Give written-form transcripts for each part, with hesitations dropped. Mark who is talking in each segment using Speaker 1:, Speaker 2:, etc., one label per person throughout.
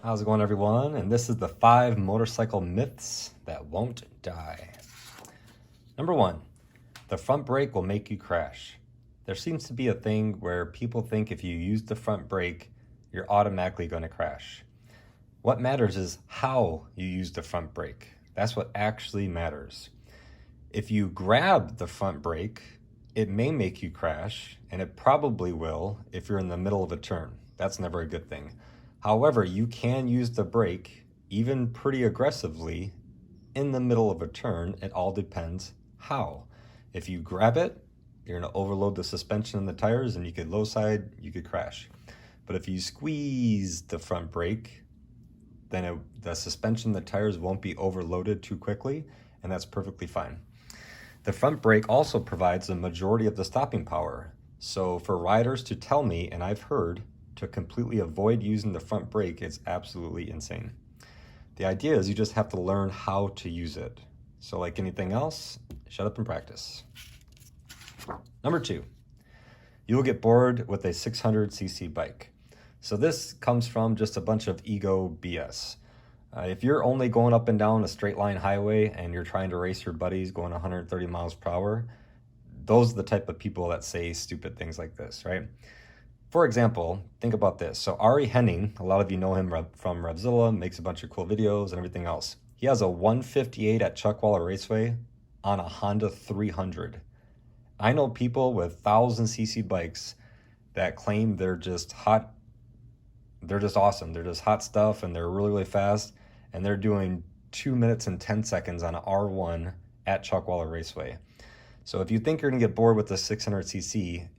Speaker 1: How's it going, everyone? And this is the 5 motorcycle myths that won't die. Number 1, the front brake will make you crash. There seems to be a thing where people think if you use the front brake, you're automatically going to crash. What matters is how you use the front brake. That's what actually matters. If you grab the front brake, it may make you crash, and it probably will if you're in the middle of a turn. That's never a good thing. However, you can use the brake, even pretty aggressively, in the middle of a turn. It all depends how. If you grab it, you're going to overload the suspension and the tires, and you could low side, you could crash. But if you squeeze the front brake, then the suspension and the tires won't be overloaded too quickly, and that's perfectly fine. The front brake also provides the majority of the stopping power. So for riders to tell me, and I've heard, to completely avoid using the front brake is absolutely insane. The idea is you just have to learn how to use it. So like anything else, shut up and practice. Number 2, you will get bored with a 600cc bike. So this comes from just a bunch of ego BS. If you're only going up and down a straight line highway and you're trying to race your buddies going 130 miles per hour, those are the type of people that say stupid things like this, right? For example, think about this. So Ari Henning, a lot of you know him from Revzilla, makes a bunch of cool videos and everything else. He has a 158 at Chuckwalla Raceway on a Honda 300. I know people with 1,000cc bikes that claim they're just hot. They're just awesome. They're just hot stuff, and they're really, really fast. And they're doing 2 minutes and 10 seconds on an R1 at Chuckwalla Raceway. So if you think you're gonna get bored with the 600cc,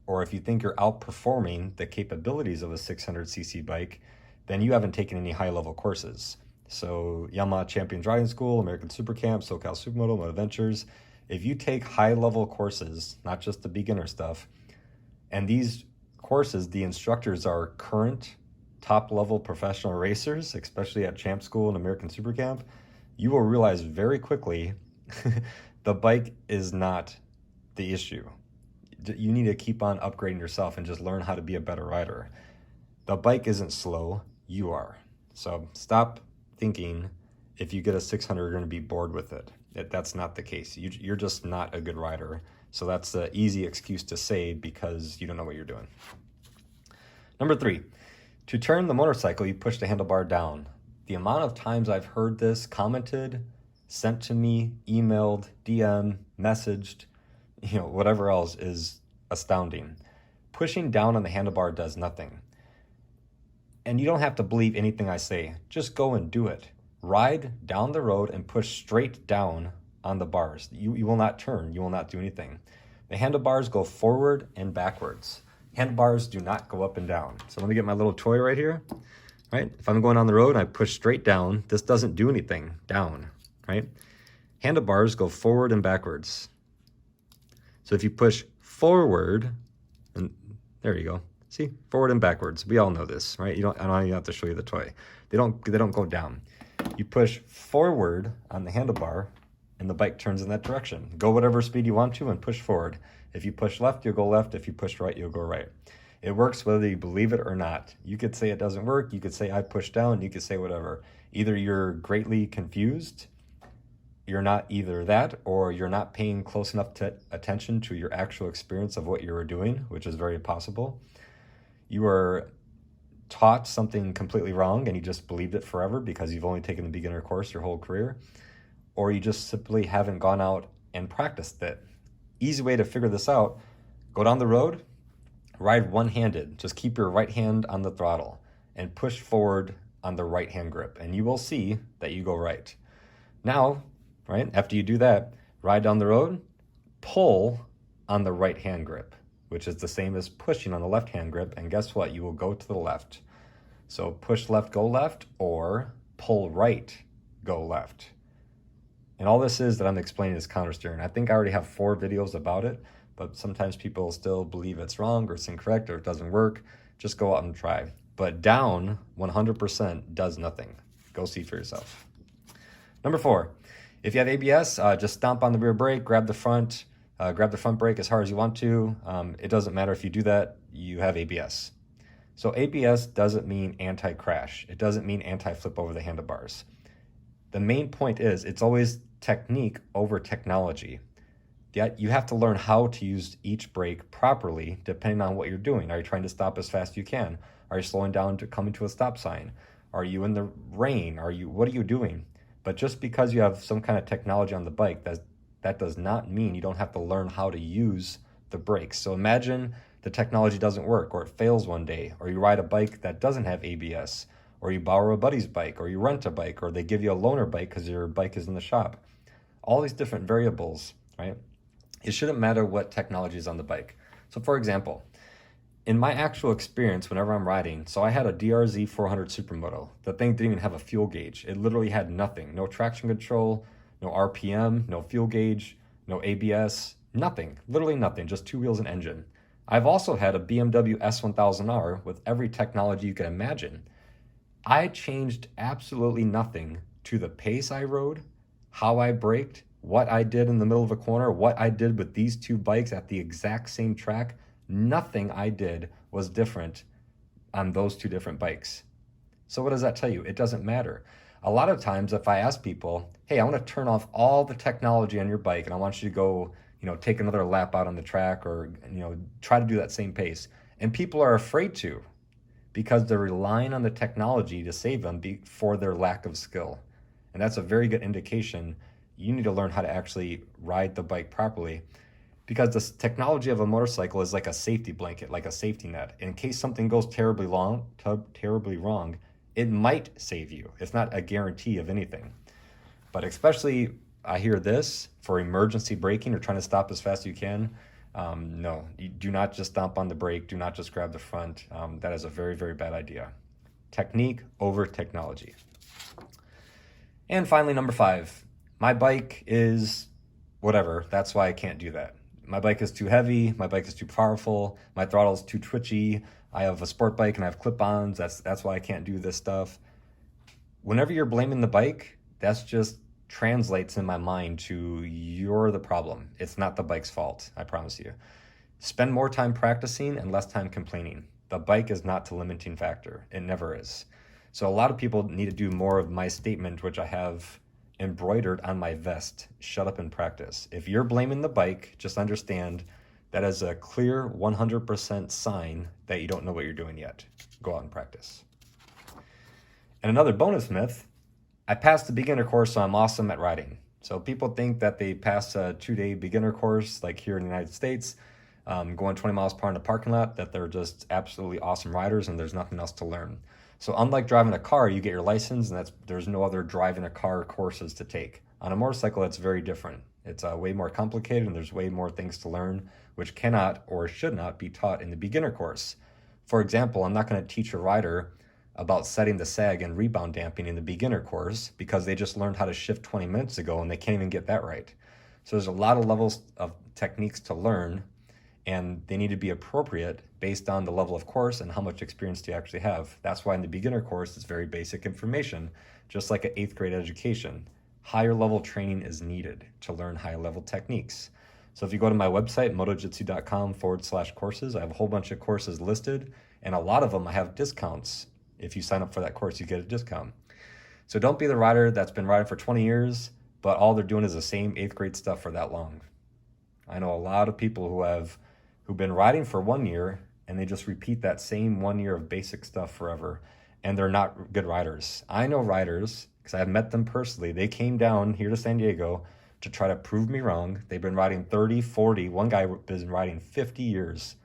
Speaker 1: or if you think you're outperforming the capabilities of a 600cc bike, then you haven't taken any high-level courses. So Yamaha Champions Riding School, American Super Camp, SoCal Supermoto, Moto Ventures, if you take high-level courses, not just the beginner stuff, and these courses, the instructors are current top-level professional racers, especially at Champ School and American Super Camp, you will realize very quickly the bike is not the issue. You need to keep on upgrading yourself and just learn how to be a better rider. The bike isn't slow, you are. So stop thinking if you get a 600, you're going to be bored with it. That's not the case. You're just not a good rider. So that's the easy excuse to say because you don't know what you're doing. Number 3, to turn the motorcycle, you push the handlebar down. The amount of times I've heard this commented, sent to me, emailed, DM, messaged, whatever else is astounding. Pushing down on the handlebar does nothing. And you don't have to believe anything I say. Just go and do it. Ride down the road and push straight down on the bars. You will not turn. You will not do anything. The handlebars go forward and backwards. Handlebars do not go up and down. So let me get my little toy right here. Right? If I'm going on the road and I push straight down, this doesn't do anything. Down. Right? Handlebars go forward and backwards. So if you push forward, and there you go. See, forward and backwards. We all know this, right? I don't even have to show you the toy. They don't go down. You push forward on the handlebar, and the bike turns in that direction. Go whatever speed you want to and push forward. If you push left, you'll go left. If you push right, you'll go right. It works whether you believe it or not. You could say it doesn't work. You could say I push down. You could say whatever. Either you're greatly confused, you're not either that, or you're not paying close enough attention to your actual experience of what you were doing, which is very possible. You are taught something completely wrong and you just believed it forever because you've only taken the beginner course your whole career, or you just simply haven't gone out and practiced it. Easy way to figure this out, go down the road, ride one-handed. Just keep your right hand on the throttle and push forward on the right hand grip, and you will see that you go right. Now, right? After you do that, ride down the road, pull on the right hand grip, which is the same as pushing on the left hand grip. And guess what? You will go to the left. So push left, go left, or pull right, go left. And all this is that I'm explaining is counter steering. I think I already have 4 videos about it, but sometimes people still believe it's wrong or it's incorrect or it doesn't work. Just go out and try. But down 100% does nothing. Go see for yourself. Number 4. If you have ABS, just stomp on the rear brake, grab the front brake as hard as you want to. It doesn't matter if you do that, you have ABS. So ABS doesn't mean anti-crash. It doesn't mean anti-flip over the handlebars. The main point is it's always technique over technology. Yet you have to learn how to use each brake properly depending on what you're doing. Are you trying to stop as fast as you can? Are you slowing down to come into a stop sign? Are you in the rain? What are you doing? But just because you have some kind of technology on the bike, that does not mean you don't have to learn how to use the brakes. So imagine the technology doesn't work, or it fails one day, or you ride a bike that doesn't have ABS, or you borrow a buddy's bike, or you rent a bike, or they give you a loaner bike because your bike is in the shop. All these different variables, right? It shouldn't matter what technology is on the bike. So for example, in my actual experience, whenever I'm riding, so I had a DRZ 400 Supermoto. The thing didn't even have a fuel gauge. It literally had nothing. No traction control, no RPM, no fuel gauge, no ABS, nothing. Literally nothing, just two wheels and engine. I've also had a BMW S1000R with every technology you can imagine. I changed absolutely nothing to the pace I rode, how I braked, what I did in the middle of a corner, what I did with these two bikes at the exact same track. Nothing I did was different on those two different bikes. So what does that tell you? It doesn't matter. A lot of times if I ask people, hey, I want to turn off all the technology on your bike and I want you to go, take another lap out on the track or, try to do that same pace. And people are afraid to because they're relying on the technology to save them for their lack of skill. And that's a very good indication you need to learn how to actually ride the bike properly, because the technology of a motorcycle is like a safety blanket, like a safety net. In case something goes terribly wrong, it might save you. It's not a guarantee of anything. But especially, I hear this, for emergency braking or trying to stop as fast as you can, no, you do not just stomp on the brake, do not just grab the front. That is a very, very bad idea. Technique over technology. And finally, number 5, my bike is whatever. That's why I can't do that. My bike is too heavy. My bike is too powerful. My throttle is too twitchy. I have a sport bike and I have clip-ons. That's why I can't do this stuff. Whenever you're blaming the bike, that's just translates in my mind to you're the problem. It's not the bike's fault, I promise you. Spend more time practicing and less time complaining. The bike is not the limiting factor. It never is. So a lot of people need to do more of my statement, which I have embroidered on my vest. Shut up and practice. If you're blaming the bike, just understand that is a clear 100% sign that you don't know what you're doing yet. Go out and practice. And another bonus myth, I passed the beginner course, so I'm awesome at riding. So people think that they pass a 2-day beginner course, like here in the United States, going 20 miles per hour in the parking lot, that they're just absolutely awesome riders and there's nothing else to learn. So unlike driving a car, you get your license and there's no other driving a car courses to take. On a motorcycle, it's very different. It's way more complicated and there's way more things to learn, which cannot or should not be taught in the beginner course. For example, I'm not going to teach a rider about setting the sag and rebound damping in the beginner course because they just learned how to shift 20 minutes ago and they can't even get that right. So there's a lot of levels of techniques to learn, and they need to be appropriate based on the level of course and how much experience do you actually have. That's why in the beginner course, it's very basic information, just like an 8th grade education. Higher level training is needed to learn higher level techniques. So if you go to my website, motojitsu.com/courses, I have a whole bunch of courses listed, and a lot of them I have discounts. If you sign up for that course, you get a discount. So don't be the rider that's been riding for 20 years, but all they're doing is the same 8th grade stuff for that long. I know a lot of people who've been riding for 1 year and they just repeat that same 1 year of basic stuff forever, and they're not good riders. I know riders, because I've met them personally. They came down here to San Diego to try to prove me wrong. They've been riding 30, 40. One guy has been riding 50 years,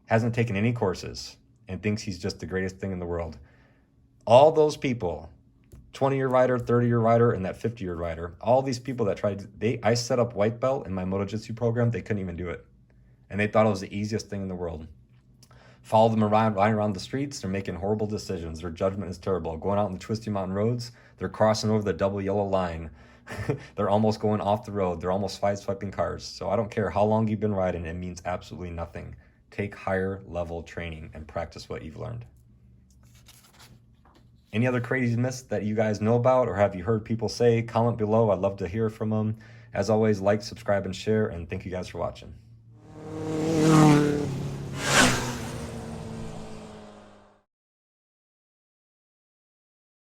Speaker 1: hasn't taken any courses, and thinks he's just the greatest thing in the world. All those people, 20-year rider, 30-year rider, and that 50-year rider, all these people that I set up white belt in my MotoJitsu program, they couldn't even do it. And they thought it was the easiest thing in the world. Follow them around, riding around the streets, they're making horrible decisions. Their judgment is terrible. Going out in the twisty mountain roads, they're crossing over the double yellow line. They're almost going off the road. They're almost sideswiping cars. So I don't care how long you've been riding, it means absolutely nothing. Take higher level training and practice what you've learned. Any other crazy myths that you guys know about or have you heard people say? Comment below. I'd love to hear from them. As always, like, subscribe, and share, and thank you guys for watching.